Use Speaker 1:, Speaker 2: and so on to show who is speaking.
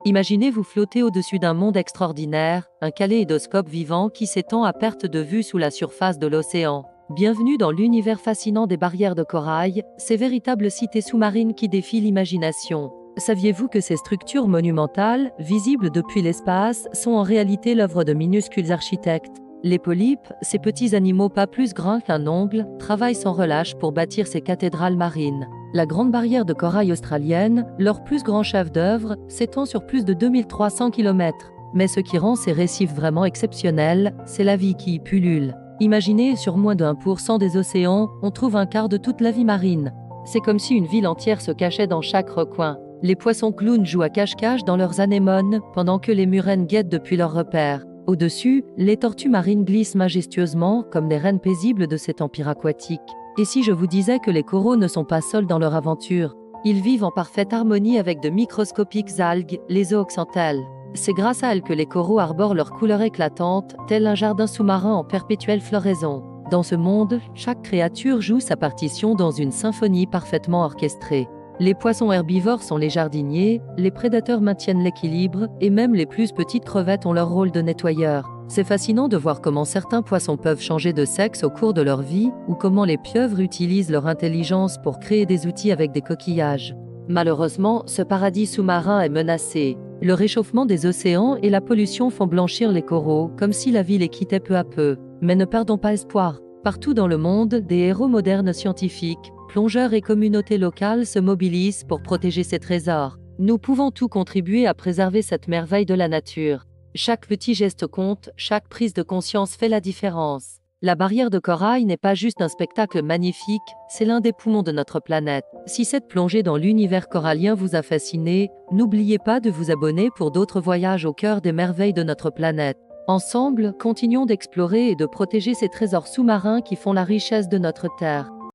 Speaker 1: Imaginez-vous flotter au-dessus d'un monde extraordinaire, un kaléidoscope vivant qui s'étend à perte de vue sous la surface de l'océan. Bienvenue dans l'univers fascinant des barrières de corail, ces véritables cités sous-marines qui défient l'imagination. Saviez-vous que ces structures monumentales, visibles depuis l'espace, sont en réalité l'œuvre de minuscules architectes? Les polypes, ces petits animaux pas plus grands qu'un ongle, travaillent sans relâche pour bâtir ces cathédrales marines. La Grande Barrière de Corail australienne, leur plus grand chef-d'œuvre, s'étend sur plus de 2300 km. Mais ce qui rend ces récifs vraiment exceptionnels, c'est la vie qui y pullule. Imaginez, sur moins de 1% des océans, on trouve un quart de toute la vie marine. C'est comme si une ville entière se cachait dans chaque recoin. Les poissons clowns jouent à cache-cache dans leurs anémones, pendant que les murènes guettent depuis leurs repères. Au-dessus, les tortues marines glissent majestueusement, comme les reines paisibles de cet empire aquatique. Et si je vous disais que les coraux ne sont pas seuls dans leur aventure? Ils vivent en parfaite harmonie avec de microscopiques algues, les zooxanthelles. C'est grâce à elles que les coraux arborent leur couleur éclatante, tel un jardin sous-marin en perpétuelle floraison. Dans ce monde, chaque créature joue sa partition dans une symphonie parfaitement orchestrée. Les poissons herbivores sont les jardiniers, les prédateurs maintiennent l'équilibre, et même les plus petites crevettes ont leur rôle de nettoyeur. C'est fascinant de voir comment certains poissons peuvent changer de sexe au cours de leur vie, ou comment les pieuvres utilisent leur intelligence pour créer des outils avec des coquillages. Malheureusement, ce paradis sous-marin est menacé. Le réchauffement des océans et la pollution font blanchir les coraux, comme si la vie les quittait peu à peu. Mais ne perdons pas espoir. Partout dans le monde, des héros modernes scientifiques, plongeurs et communautés locales se mobilisent pour protéger ces trésors. Nous pouvons tout contribuer à préserver cette merveille de la nature. Chaque petit geste compte, chaque prise de conscience fait la différence. La barrière de corail n'est pas juste un spectacle magnifique, c'est l'un des poumons de notre planète. Si cette plongée dans l'univers corallien vous a fasciné, n'oubliez pas de vous abonner pour d'autres voyages au cœur des merveilles de notre planète. Ensemble, continuons d'explorer et de protéger ces trésors sous-marins qui font la richesse de notre Terre.